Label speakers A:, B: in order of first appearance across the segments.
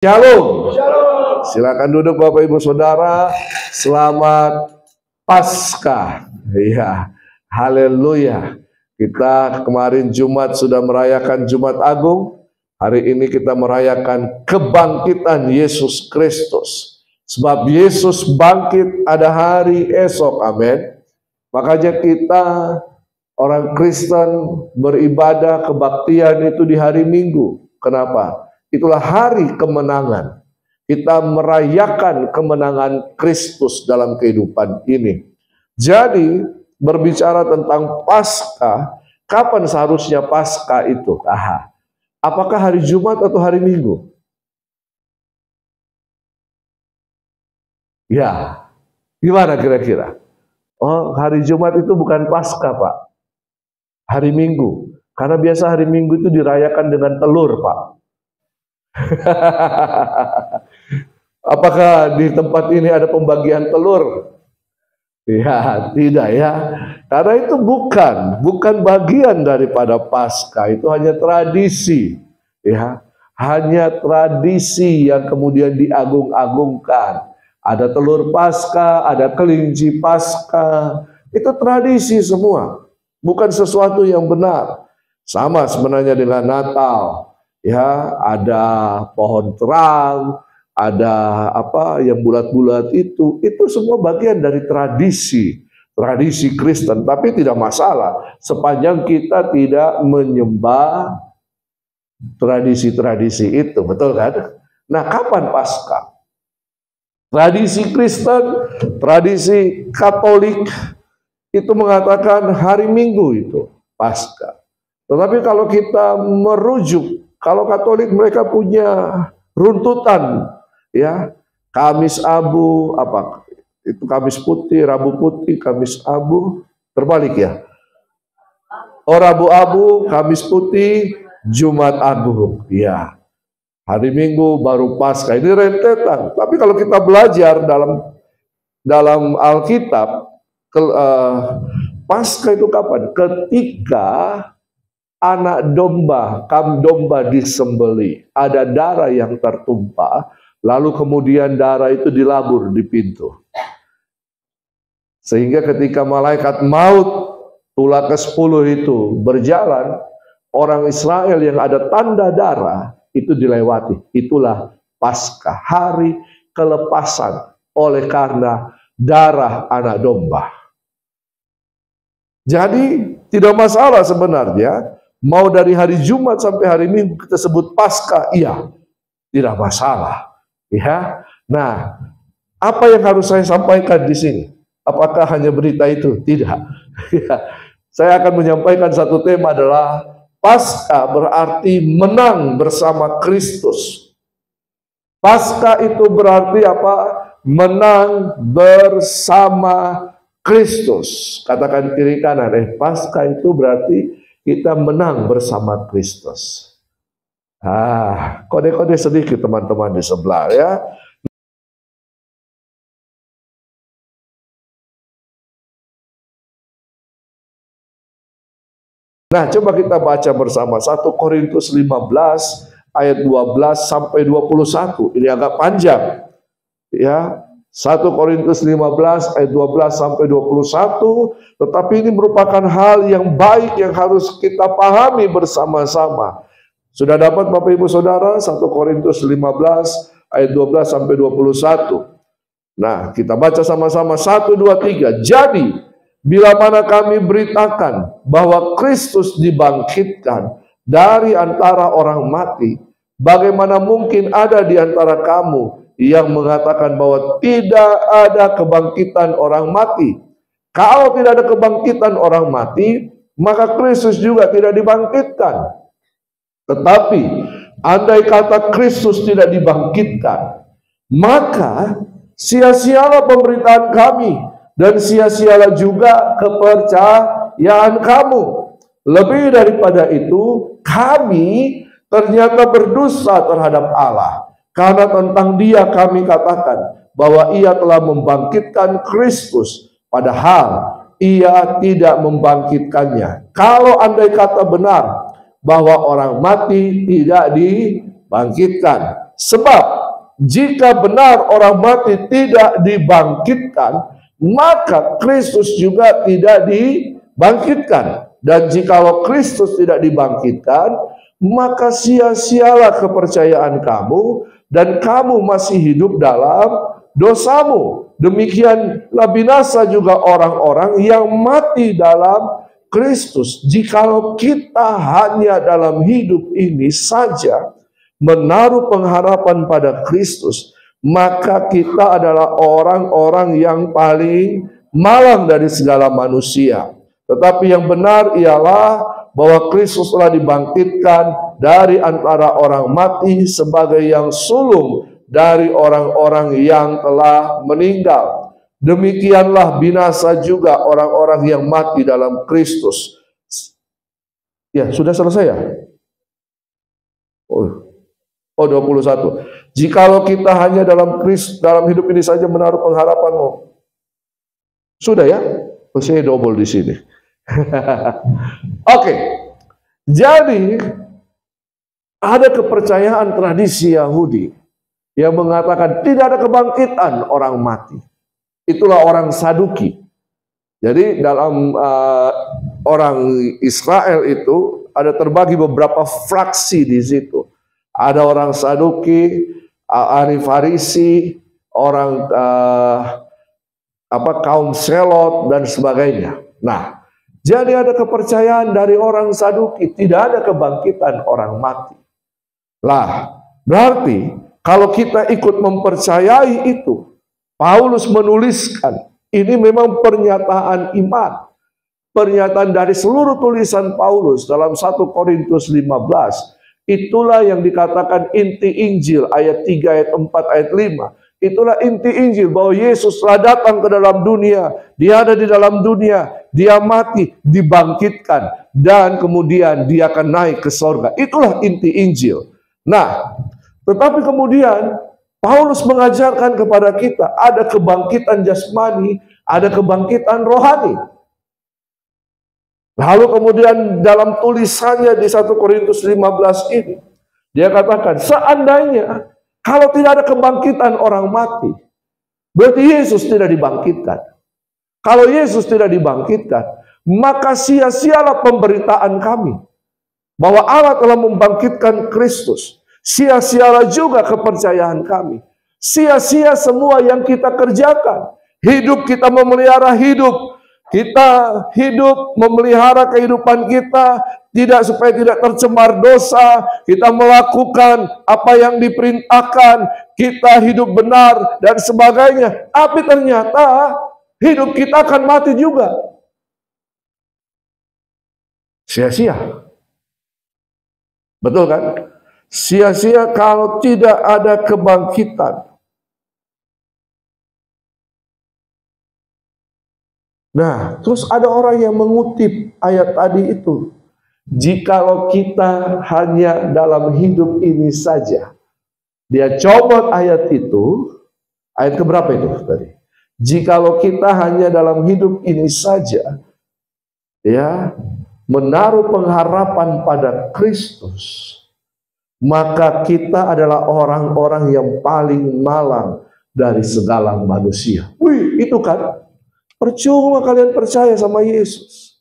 A: Shalom. Shalom. Silakan duduk Bapak Ibu Saudara. Selamat Paskah. Iya. Haleluya. Kita kemarin Jumat sudah merayakan Jumat Agung. Hari ini kita merayakan kebangkitan Yesus Kristus. Sebab Yesus bangkit ada hari esok. Amin. Makanya kita orang Kristen beribadah kebaktian itu di hari Minggu. Kenapa? Itulah hari kemenangan. Kita merayakan kemenangan Kristus dalam kehidupan ini. Jadi, berbicara tentang Paskah, kapan seharusnya Paskah itu? Apakah hari Jumat atau hari Minggu? Ya, gimana kira-kira? Oh, hari Jumat itu bukan Paskah, Pak. Hari Minggu. Karena biasa hari Minggu itu dirayakan dengan telur, Pak. Apakah di tempat ini ada pembagian telur? Ya, tidak ya. Karena itu bukan bagian daripada Paskah, itu hanya tradisi, ya. Hanya tradisi yang kemudian diagung-agungkan. Ada telur Paskah, ada kelinci Paskah. Itu tradisi semua, bukan sesuatu yang benar. Sama sebenarnya dengan Natal. Ya, ada pohon terang, ada apa yang bulat-bulat itu semua bagian dari tradisi Kristen, tapi tidak masalah sepanjang kita tidak menyembah tradisi-tradisi itu, betul kan? Nah, kapan Paskah? Tradisi Kristen, tradisi Katolik itu mengatakan hari Minggu itu Paskah. Tetapi kalau kita merujuk, kalau Katolik mereka punya runtutan, ya, Kamis Abu, apa itu Kamis Putih, Rabu Putih, Kamis Abu, terbalik ya. Oh, Rabu Abu, Kamis Putih, Jumat Abu, ya. Hari Minggu baru Paskah, ini rentetan. Tapi kalau kita belajar dalam Alkitab, Paskah itu kapan? Ketika anak domba, domba disembeli, ada darah yang tertumpah, lalu kemudian darah itu dilabur di pintu. Sehingga ketika malaikat maut, tulah ke-10 itu berjalan, orang Israel yang ada tanda darah, itu dilewati. Itulah Paskah, hari kelepasan oleh karena darah anak domba. Jadi tidak masalah sebenarnya. Mau dari hari Jumat sampai hari Minggu kita sebut Paskah, iya, tidak masalah. Ya, nah, apa yang harus saya sampaikan di sini? Apakah hanya berita itu? Tidak. Ya, saya akan menyampaikan satu tema adalah Paskah berarti menang bersama Kristus. Paskah itu berarti apa? Menang bersama Kristus. Katakan kiri kanan, Paskah itu berarti kita menang bersama Kristus. Kode-kode sedikit teman-teman di sebelah ya. Nah, coba kita baca bersama 1 Korintus 15 ayat 12 sampai 21. Ini agak panjang. Ya. 1 Korintus 15 ayat 12 sampai 21, tetapi ini merupakan hal yang baik yang harus kita pahami bersama-sama. Sudah dapat Bapak Ibu Saudara 1 Korintus 15 ayat 12 sampai 21. Nah, kita baca sama-sama 1 2 3. Jadi, bila mana kami beritakan bahwa Kristus dibangkitkan dari antara orang mati, bagaimana mungkin ada di antara kamu yang mengatakan bahwa tidak ada kebangkitan orang mati? Kalau tidak ada kebangkitan orang mati, maka Kristus juga tidak dibangkitkan. Tetapi andai kata Kristus tidak dibangkitkan, maka sia-sialah pemberitaan kami dan sia-sialah juga kepercayaan kamu. Lebih daripada itu, kami ternyata berdosa terhadap Allah. Karena tentang Dia kami katakan bahwa Ia telah membangkitkan Kristus, padahal Ia tidak membangkitkannya. Kalau andai kata benar bahwa orang mati tidak dibangkitkan, Sebab jika benar orang mati tidak dibangkitkan, maka Kristus juga tidak dibangkitkan. Dan jikalau Kristus tidak dibangkitkan, maka sia-sialah kepercayaan kamu, dan kamu masih hidup dalam dosamu. Demikianlah binasa juga orang-orang yang mati dalam Kristus. Jikalau kita hanya dalam hidup ini saja menaruh pengharapan pada Kristus, maka kita adalah orang-orang yang paling malang dari segala manusia. Tetapi yang benar ialah bahwa Kristus telah dibangkitkan dari antara orang mati sebagai yang sulung dari orang-orang yang telah meninggal. Demikianlah binasa juga orang-orang yang mati dalam Kristus. Ya, sudah selesai ya? Oh 21. Jikalau kita hanya dalam hidup ini saja menaruh pengharapanmu. Sudah ya? Oh, saya double di sini. Oke. Jadi ada kepercayaan tradisi Yahudi yang mengatakan tidak ada kebangkitan orang mati. Itulah orang Saduki. Jadi dalam orang Israel itu ada terbagi beberapa fraksi di situ. Ada orang Saduki, ahli Farisi, orang kaum Selot dan sebagainya. Nah, jadi ada kepercayaan dari orang Saduki tidak ada kebangkitan orang mati. Lah, berarti kalau kita ikut mempercayai itu, Paulus menuliskan, ini memang pernyataan iman. Pernyataan dari seluruh tulisan Paulus dalam 1 Korintus 15. Itulah yang dikatakan inti Injil, ayat 3, ayat 4, ayat 5. Itulah inti Injil, bahwa Yesus telah datang ke dalam dunia. Dia ada di dalam dunia, dia mati, dibangkitkan, dan kemudian dia akan naik ke sorga. Itulah inti Injil. Nah, tetapi kemudian Paulus mengajarkan kepada kita ada kebangkitan jasmani, ada kebangkitan rohani. Lalu kemudian dalam tulisannya di 1 Korintus 15 ini, dia katakan seandainya kalau tidak ada kebangkitan orang mati, berarti Yesus tidak dibangkitkan. Kalau Yesus tidak dibangkitkan, maka sia-sialah pemberitaan kami bahwa Allah telah membangkitkan Kristus. Sia-sialah juga kepercayaan kami. Sia-sia semua yang kita kerjakan. Hidup kita memelihara hidup. Kita hidup memelihara kehidupan kita supaya tidak tercemar dosa. Kita melakukan apa yang diperintahkan. Kita hidup benar dan sebagainya. Tapi ternyata hidup kita akan mati juga. Sia-sia. Betul kan? Sia-sia kalau tidak ada kebangkitan. Nah, terus ada orang yang mengutip ayat tadi itu. Jikalau kita hanya dalam hidup ini saja. Dia comot ayat itu. Ayat keberapa itu tadi? Jikalau kita hanya dalam hidup ini saja, ya, menaruh pengharapan pada Kristus, maka kita adalah orang-orang yang paling malang dari segala manusia. Wih, itu kan percuma kalian percaya sama Yesus.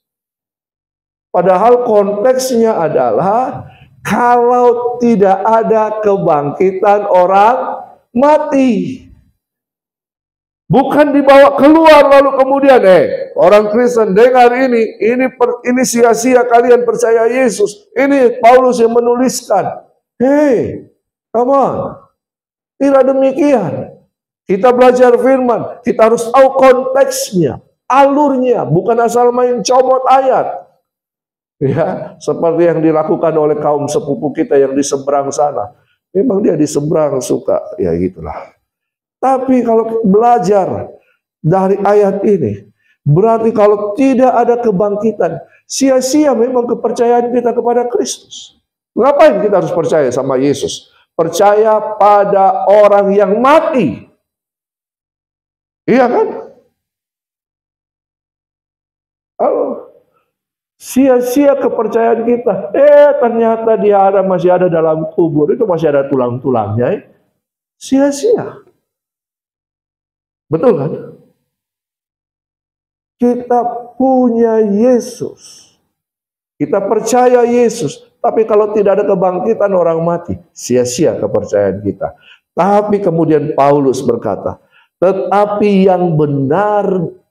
A: Padahal konteksnya adalah kalau tidak ada kebangkitan orang mati. Bukan dibawa keluar lalu kemudian orang Kristen dengar ini sia-sia kalian percaya Yesus. Ini Paulus yang menuliskan. Come on. Tidak demikian. Kita belajar firman, kita harus tahu konteksnya, alurnya, bukan asal main comot ayat. Ya, seperti yang dilakukan oleh kaum sepupu kita yang di seberang sana. Memang dia di seberang suka, ya gitulah. Tapi kalau belajar dari ayat ini, berarti kalau tidak ada kebangkitan, sia-sia memang kepercayaan kita kepada Kristus. Ngapain kita harus percaya sama Yesus? Percaya pada orang yang mati. Iya kan? Halo. Sia-sia kepercayaan kita. Ternyata dia masih ada dalam kubur. Itu masih ada tulang-tulangnya. Sia-sia. Betul kan? Kita punya Yesus. Kita percaya Yesus. Tapi kalau tidak ada kebangkitan orang mati, sia-sia kepercayaan kita. Tapi kemudian Paulus berkata, tetapi yang benar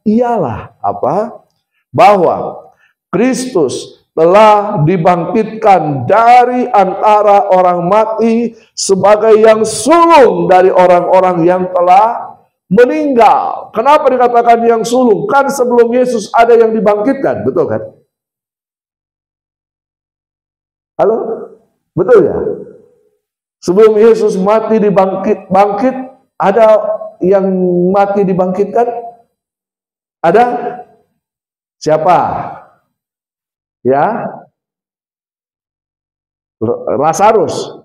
A: ialah apa? Bahwa Kristus telah dibangkitkan dari antara orang mati sebagai yang sulung dari orang-orang yang telah meninggal. Kenapa dikatakan yang sulung? Kan sebelum Yesus ada yang dibangkitkan, betul kan? Halo? Betul ya? Sebelum Yesus mati bangkit, ada yang mati dibangkitkan? Ada? Siapa? Ya? Lazarus.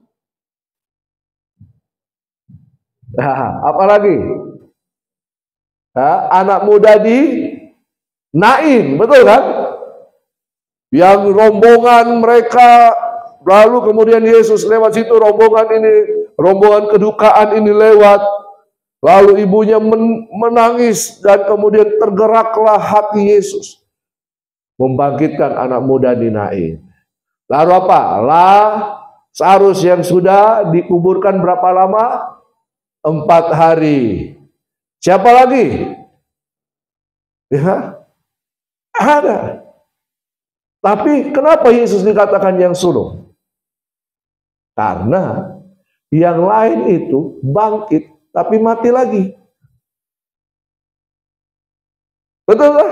A: Apa lagi? Anak muda di Nain, betul kan? Yang rombongan mereka, lalu kemudian Yesus lewat situ, rombongan kedukaan ini lewat, lalu ibunya menangis, dan kemudian tergeraklah hati Yesus membangkitkan anak muda di Nain. Lalu apa? Lazarus yang sudah dikuburkan berapa lama? 4 hari. Siapa lagi? Ya, ada. Tapi kenapa Yesus dikatakan yang sulung? Karena yang lain itu bangkit tapi mati lagi. Betul kan?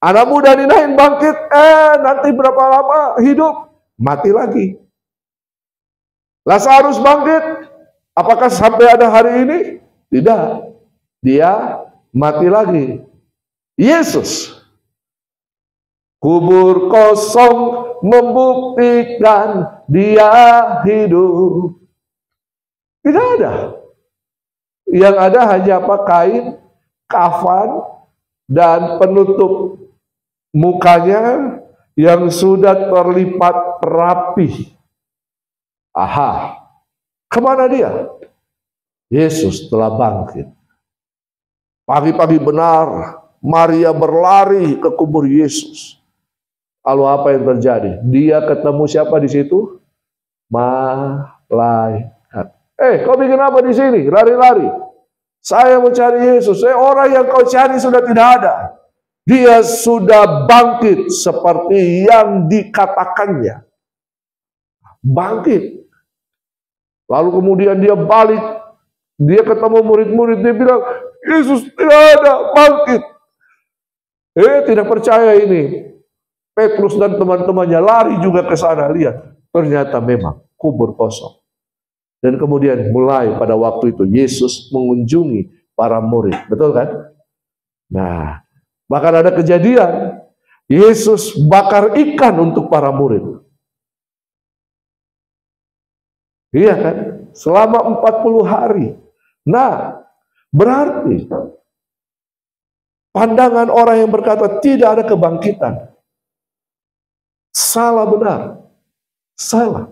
A: Anak muda di Nain bangkit, nanti berapa lama hidup? Mati lagi. Lazarus bangkit, apakah sampai ada hari ini? Tidak. Dia mati lagi. Yesus, kubur kosong membuktikan dia hidup. Tidak ada. Yang ada hanya apa? Kain, kafan, dan penutup mukanya yang sudah terlipat rapi. Aha, kemana dia? Yesus telah bangkit. Pagi-pagi benar, Maria berlari ke kubur Yesus. Lalu apa yang terjadi? Dia ketemu siapa di situ? Malaikat. Kau bikin apa di sini? Lari-lari. Saya mencari Yesus. Orang yang kau cari sudah tidak ada. Dia sudah bangkit seperti yang dikatakannya. Bangkit. Lalu kemudian dia balik. Dia ketemu murid-murid. Dia bilang, Yesus tidak ada, bangkit. Tidak percaya ini. Petrus dan teman-temannya lari juga ke sana. Lihat, ternyata memang kubur kosong. Dan kemudian mulai pada waktu itu Yesus mengunjungi para murid. Betul kan? Nah, bahkan ada kejadian Yesus bakar ikan untuk para murid. Iya kan? Selama 40 hari. Nah, berarti pandangan orang yang berkata tidak ada kebangkitan salah benar. Salah.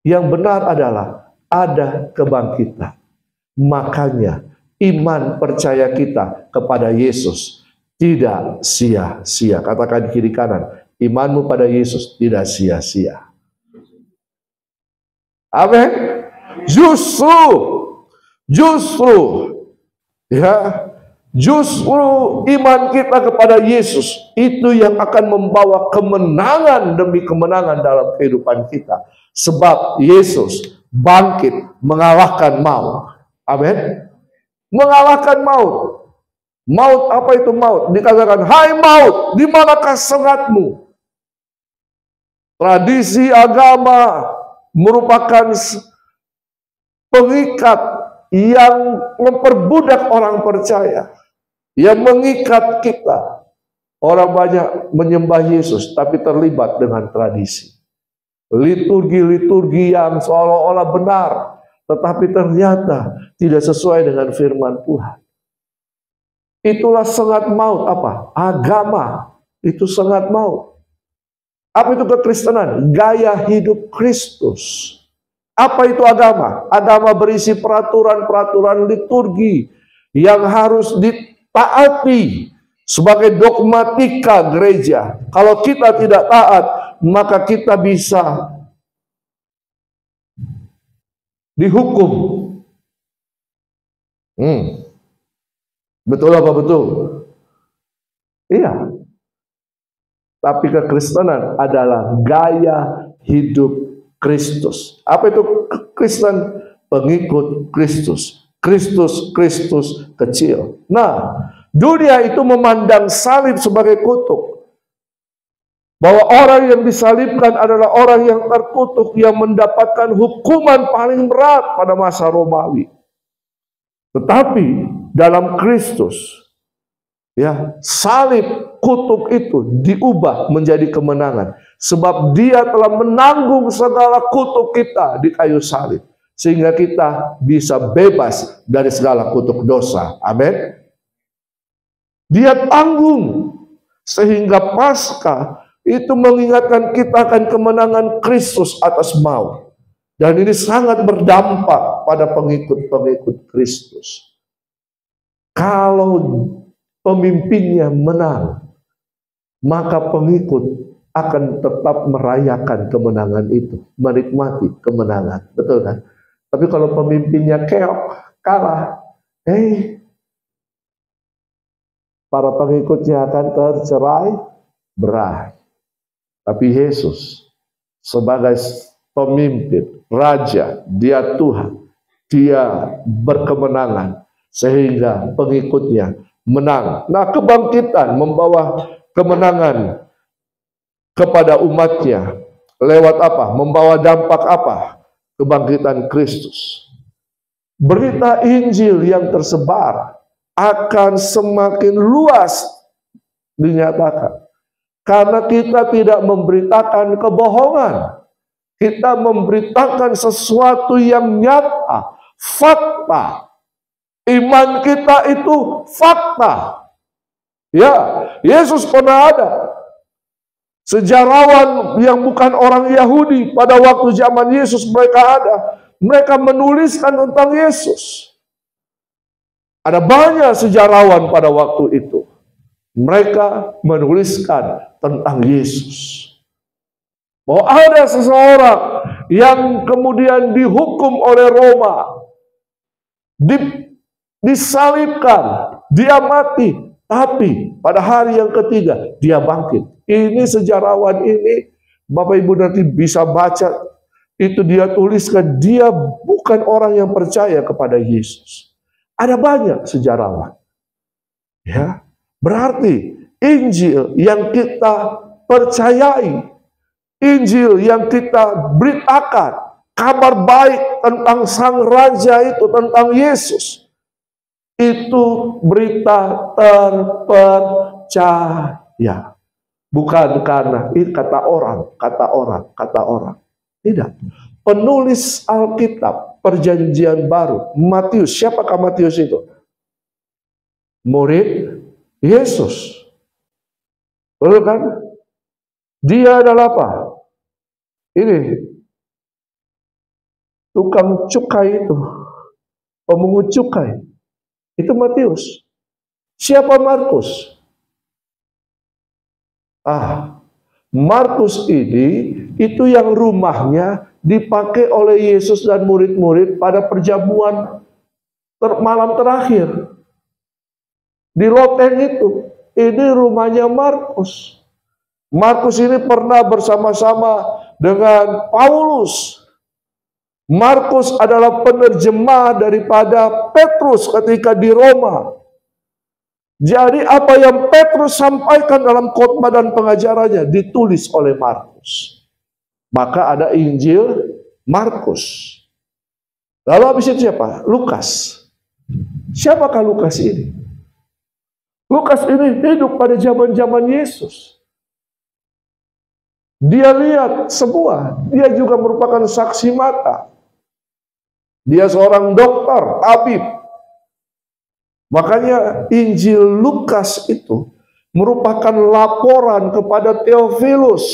A: Yang benar adalah ada kebangkitan. Makanya iman percaya kita kepada Yesus tidak sia-sia. Katakan kiri kanan, imanmu pada Yesus tidak sia-sia. Amin. Justru iman kita kepada Yesus itu yang akan membawa kemenangan demi kemenangan dalam kehidupan kita. Sebab Yesus bangkit mengalahkan maut. Amin. Mengalahkan maut. Maut, apa itu maut? Dikatakan, hai maut, di manakah sengatmu? Tradisi agama merupakan pengikat yang memperbudak orang percaya, yang mengikat kita. Orang banyak menyembah Yesus tapi terlibat dengan tradisi, liturgi-liturgi yang seolah-olah benar tetapi ternyata tidak sesuai dengan firman Tuhan. Itulah sengat maut apa? Agama Itu sangat mau. Apa itu kekristenan? Gaya hidup Kristus. Apa itu agama? Agama berisi peraturan-peraturan liturgi yang harus ditaati sebagai dogmatika gereja. Kalau kita tidak taat, maka kita bisa dihukum. Betul apa betul? Iya. Tapi kekristenan adalah gaya hidup Kristus. Apa itu Kristen? Pengikut Kristus. Kristus kecil. Nah, dunia itu memandang salib sebagai kutuk. Bahwa orang yang disalibkan adalah orang yang terkutuk, yang mendapatkan hukuman paling berat pada masa Romawi. Tetapi dalam Kristus, ya, salib kutuk itu diubah menjadi kemenangan. Sebab dia telah menanggung segala kutuk kita di kayu salib. Sehingga kita bisa bebas dari segala kutuk dosa. Amin. Dia tanggung. Sehingga Paskah itu mengingatkan kita akan kemenangan Kristus atas maut. Dan ini sangat berdampak pada pengikut-pengikut Kristus. Kalau pemimpinnya menang, maka pengikut akan tetap merayakan kemenangan itu, menikmati kemenangan, betul kan? Tapi kalau pemimpinnya keok, kalah, para pengikutnya akan tercerai-berai. Tapi Yesus sebagai pemimpin, raja, dia Tuhan, dia berkemenangan sehingga pengikutnya menang. Nah, kebangkitan membawa kemenangan kepada umatnya. Lewat apa? Membawa dampak apa? Kebangkitan Kristus. Berita Injil yang tersebar akan semakin luas dinyatakan. Karena kita tidak memberitakan kebohongan. Kita memberitakan sesuatu yang nyata, fakta. Iman kita itu fakta. Ya, Yesus pernah ada. Sejarawan yang bukan orang Yahudi pada waktu zaman Yesus mereka ada. Mereka menuliskan tentang Yesus. Ada banyak sejarawan pada waktu itu. Mereka menuliskan tentang Yesus. Bahwa ada seseorang yang kemudian dihukum oleh Roma. Disalibkan, dia mati. Tapi pada hari yang ketiga, dia bangkit. Ini sejarawan ini, Bapak Ibu nanti bisa baca, itu dia tuliskan, dia bukan orang yang percaya kepada Yesus. Ada banyak sejarawan. Ya, berarti Injil yang kita percayai, Injil yang kita beritakan, kabar baik tentang Sang Raja itu, tentang Yesus, itu berita terpercaya. Bukan karena ini kata orang. Tidak. Penulis Alkitab Perjanjian Baru, Matius. Siapakah Matius itu? Murid Yesus. Betul kan? Dia adalah apa? Ini tukang cukai itu, pemungut cukai. Itu Matius. Siapa Markus? Markus ini itu yang rumahnya dipakai oleh Yesus dan murid-murid pada perjamuan malam terakhir. Di loteng itu, ini rumahnya Markus. Markus ini pernah bersama-sama dengan Paulus. Markus adalah penerjemah daripada Petrus ketika di Roma. Jadi apa yang Petrus sampaikan dalam khotbah dan pengajarannya ditulis oleh Markus. Maka ada Injil Markus. Lalu habis itu siapa? Lukas. Siapakah Lukas ini? Lukas ini hidup pada zaman-zaman Yesus. Dia lihat semua. Dia juga merupakan saksi mata. Dia seorang dokter, tabib. Makanya Injil Lukas itu merupakan laporan kepada Theophilus,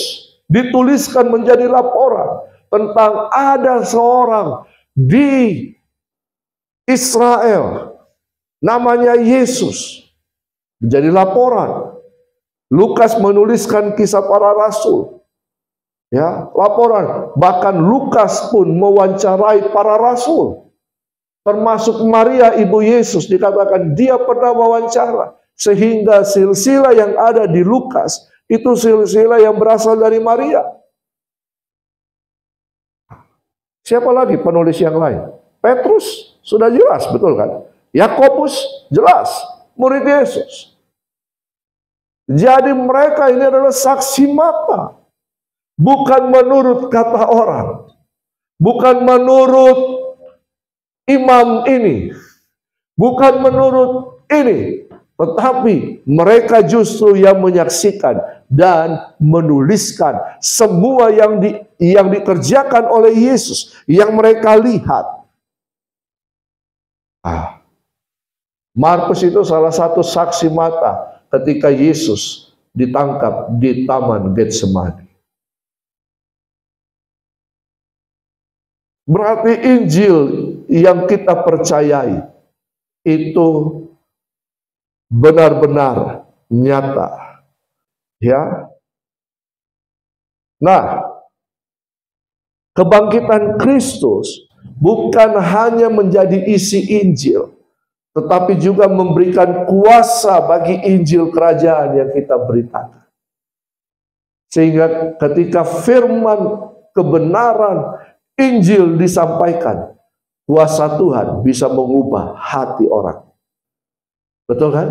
A: dituliskan menjadi laporan tentang ada seorang di Israel namanya Yesus. Menjadi laporan. Lukas menuliskan kisah para rasul. Ya, laporan. Bahkan Lukas pun mewawancarai para rasul. Termasuk Maria ibu Yesus, dikatakan dia pernah wawancara. Sehingga silsilah yang ada di Lukas itu silsilah yang berasal dari Maria. Siapa lagi penulis yang lain? Petrus, sudah jelas, betul kan? Yakobus, jelas, murid Yesus. Jadi mereka ini adalah saksi mata. Bukan menurut kata orang. Bukan menurut imam ini. Bukan menurut ini. Tetapi mereka justru yang menyaksikan dan menuliskan semua yang dikerjakan oleh Yesus, yang mereka lihat. Markus itu salah satu saksi mata ketika Yesus ditangkap di Taman Getsemani. Berarti Injil yang kita percayai itu benar-benar nyata. Ya. Nah, kebangkitan Kristus bukan hanya menjadi isi Injil, tetapi juga memberikan kuasa bagi Injil kerajaan yang kita beritakan. Sehingga ketika firman kebenaran Injil disampaikan, kuasa Tuhan bisa mengubah hati orang. Betul kan?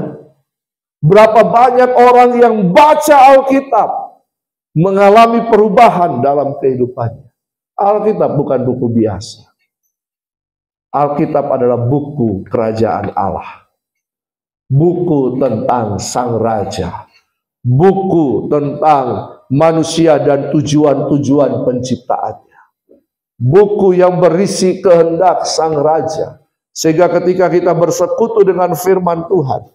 A: Berapa banyak orang yang baca Alkitab mengalami perubahan dalam kehidupannya. Alkitab bukan buku biasa. Alkitab adalah buku kerajaan Allah. Buku tentang Sang Raja. Buku tentang manusia dan tujuan-tujuan penciptaannya. Buku yang berisi kehendak Sang Raja. Sehingga ketika kita bersekutu dengan firman Tuhan,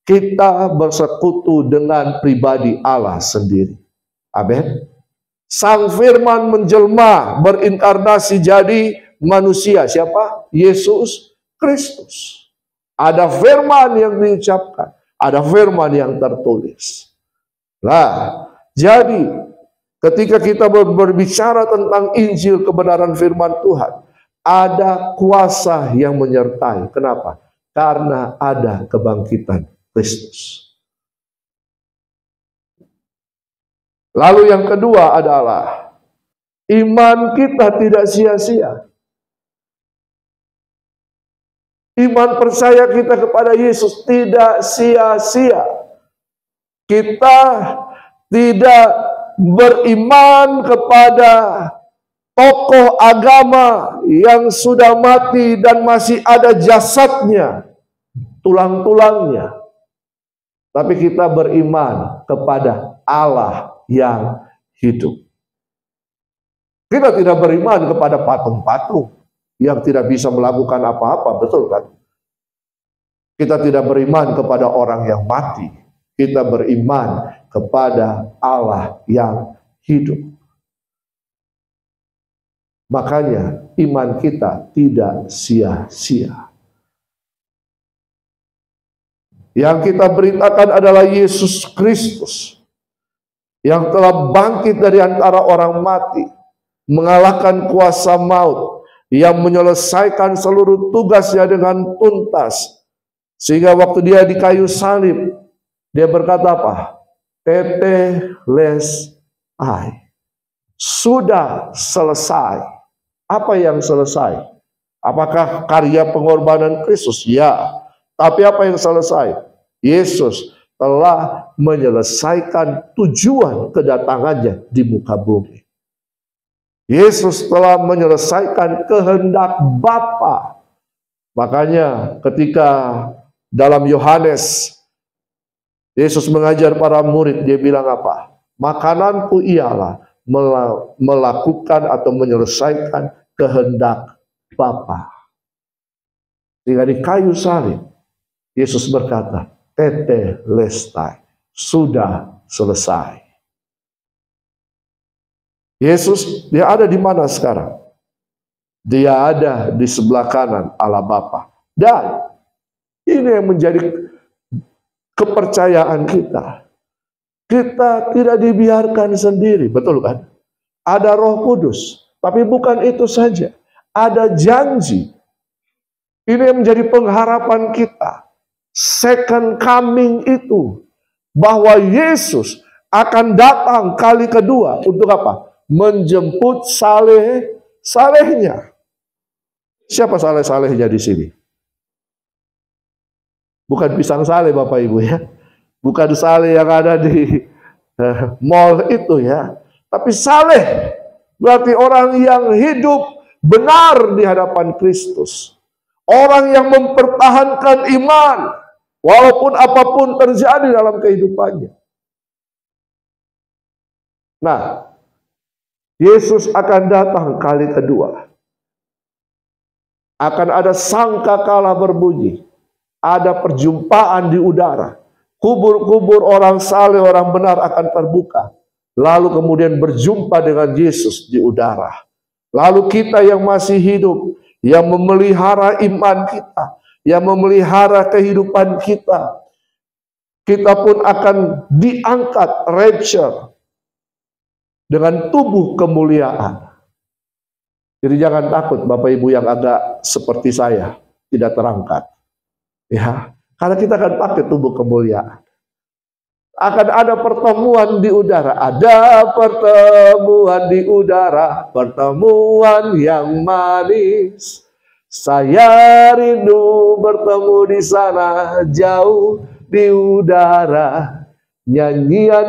A: kita bersekutu dengan pribadi Allah sendiri. Amin. Sang firman menjelma, berinkarnasi jadi manusia. Siapa? Yesus Kristus. Ada firman yang diucapkan, ada firman yang tertulis. Nah, jadi ketika kita berbicara tentang Injil kebenaran firman Tuhan, ada kuasa yang menyertai. Kenapa? Karena ada kebangkitan Kristus. Lalu yang kedua adalah iman kita tidak sia-sia. Iman percaya kita kepada Yesus tidak sia-sia. Kita tidak beriman kepada tokoh agama yang sudah mati dan masih ada jasadnya, tulang-tulangnya. Tapi kita beriman kepada Allah yang hidup. Kita tidak beriman kepada patung-patung yang tidak bisa melakukan apa-apa, betul kan? Kita tidak beriman kepada orang yang mati. Kita beriman kepada Allah yang hidup. Makanya iman kita tidak sia-sia. Yang kita beritakan adalah Yesus Kristus yang telah bangkit dari antara orang mati, mengalahkan kuasa maut, yang menyelesaikan seluruh tugasnya dengan tuntas. Sehingga waktu dia di kayu salib, dia berkata apa? Tetelestai. Sudah selesai. Apa yang selesai? Apakah karya pengorbanan Kristus? Ya. Tapi apa yang selesai? Yesus telah menyelesaikan tujuan kedatangannya di muka bumi. Yesus telah menyelesaikan kehendak Bapa. Makanya ketika dalam Yohanes Yesus mengajar para murid, dia bilang apa? Makananku ialah melakukan atau menyelesaikan kehendak Bapa. Jika di kayu salib Yesus berkata, tetelestai, sudah selesai. Yesus, dia ada di mana sekarang? Dia ada di sebelah kanan Allah Bapa. Dan ini yang menjadi kepercayaan kita. Kita tidak dibiarkan sendiri, betul kan? Ada Roh Kudus, tapi bukan itu saja. Ada janji. Ini yang menjadi pengharapan kita. Second coming itu, bahwa Yesus akan datang kali kedua untuk apa? Menjemput salehnya. Siapa salehnya di sini? Bukan pisang saleh Bapak Ibu ya. Bukan saleh yang ada di mall itu ya. Tapi saleh berarti orang yang hidup benar di hadapan Kristus. Orang yang mempertahankan iman walaupun apapun terjadi dalam kehidupannya. Nah, Yesus akan datang kali kedua. Akan ada sangkakala berbunyi. Ada perjumpaan di udara. Kubur-kubur orang saleh, orang benar akan terbuka. Lalu kemudian berjumpa dengan Yesus di udara. Lalu kita yang masih hidup, yang memelihara iman kita, yang memelihara kehidupan kita, kita pun akan diangkat, rapture, dengan tubuh kemuliaan. Jadi jangan takut Bapak Ibu yang agak seperti saya, tidak terangkat. Ya, karena kita akan pakai tubuh kemuliaan. Akan ada pertemuan di udara. Ada pertemuan di udara. Pertemuan yang manis. Saya rindu bertemu di sana, jauh di udara. Nyanyian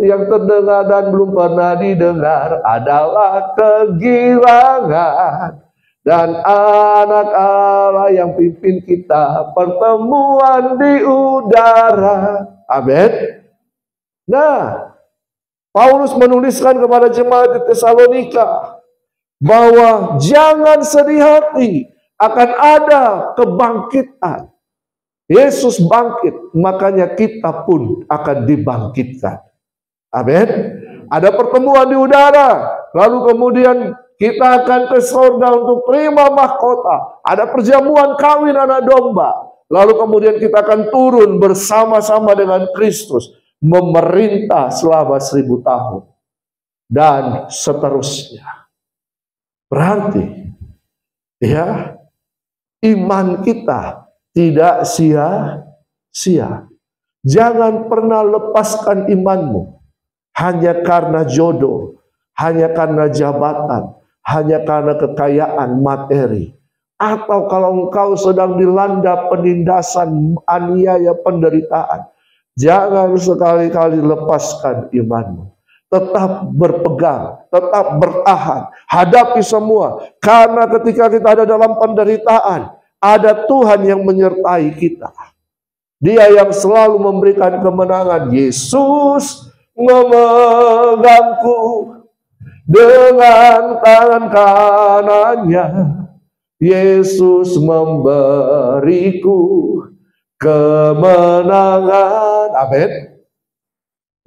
A: yang terdengar dan belum pernah didengar adalah kegirangan. Dan anak Allah yang pimpin kita, pertemuan di udara. Amin. Nah, Paulus menuliskan kepada jemaat di Tesalonika bahwa jangan sedih hati, akan ada kebangkitan. Yesus bangkit, makanya kita pun akan dibangkitkan. Amin. Ada pertemuan di udara, lalu kemudian kita akan ke surga untuk terima mahkota. Ada perjamuan kawin anak domba. Lalu kemudian kita akan turun bersama-sama dengan Kristus, memerintah selama 1000 tahun. Dan seterusnya. Berarti, ya, iman kita tidak sia-sia. Jangan pernah lepaskan imanmu hanya karena jodoh, hanya karena jabatan, hanya karena kekayaan materi. Atau kalau engkau sedang dilanda penindasan, aniaya, penderitaan, jangan sekali-kali lepaskan imanmu. Tetap berpegang, tetap bertahan, hadapi semua. Karena ketika kita ada dalam penderitaan, ada Tuhan yang menyertai kita. Dia yang selalu memberikan kemenangan. Yesus memegangku dengan tangan kanannya. Yesus memberiku kemenangan. Amin.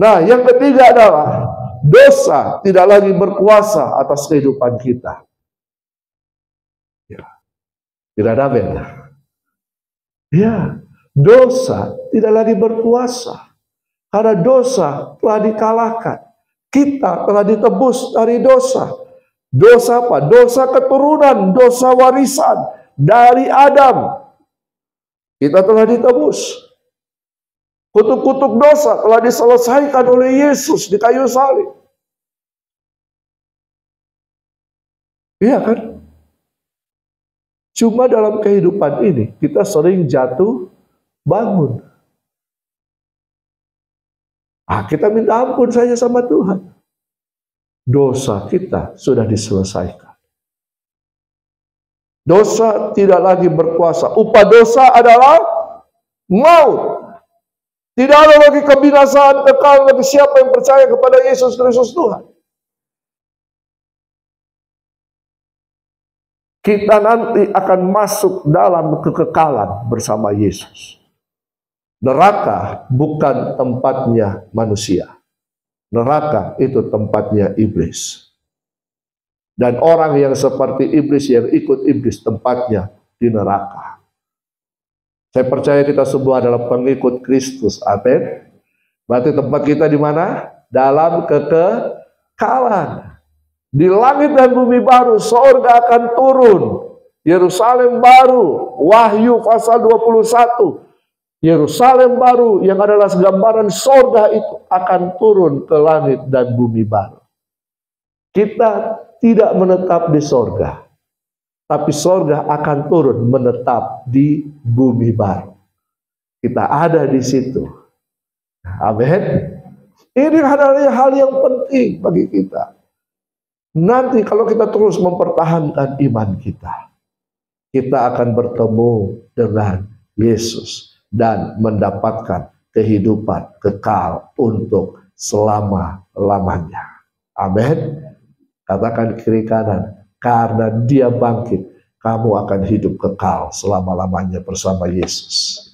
A: Nah, yang ketiga adalah dosa tidak lagi berkuasa atas kehidupan kita. Ya. Tidak ada amin. Ya, dosa tidak lagi berkuasa. Karena dosa telah dikalahkan. Kita telah ditebus dari dosa. Dosa apa? Dosa keturunan, dosa warisan dari Adam. Kita telah ditebus. Kutuk-kutuk dosa telah diselesaikan oleh Yesus di kayu salib. Iya kan? Cuma dalam kehidupan ini kita sering jatuh bangun. Kita minta ampun saja sama Tuhan. Dosa kita sudah diselesaikan. Dosa tidak lagi berkuasa. Upah dosa adalah maut. Tidak ada lagi kebinasaan kekal bagi siapa yang percaya kepada Yesus Kristus Tuhan. Kita nanti akan masuk dalam kekekalan bersama Yesus. Neraka bukan tempatnya manusia. Neraka itu tempatnya iblis. Dan orang yang seperti iblis, yang ikut iblis, tempatnya di neraka. Saya percaya kita semua adalah pengikut Kristus. Amin. Berarti tempat kita di mana? Dalam kekekalan. Di langit dan bumi baru, sorga akan turun. Yerusalem baru, Wahyu pasal 21. Yerusalem baru yang adalah gambaran sorga itu akan turun ke langit dan bumi baru. Kita tidak menetap di sorga, tapi sorga akan turun menetap di bumi baru. Kita ada di situ. Amin. Ini adalah hal yang penting bagi kita. Nanti kalau kita terus mempertahankan iman kita, kita akan bertemu dengan Yesus dan mendapatkan kehidupan kekal untuk selama-lamanya. Amin. Katakan kiri kanan, karena Dia bangkit, kamu akan hidup kekal selama-lamanya bersama Yesus.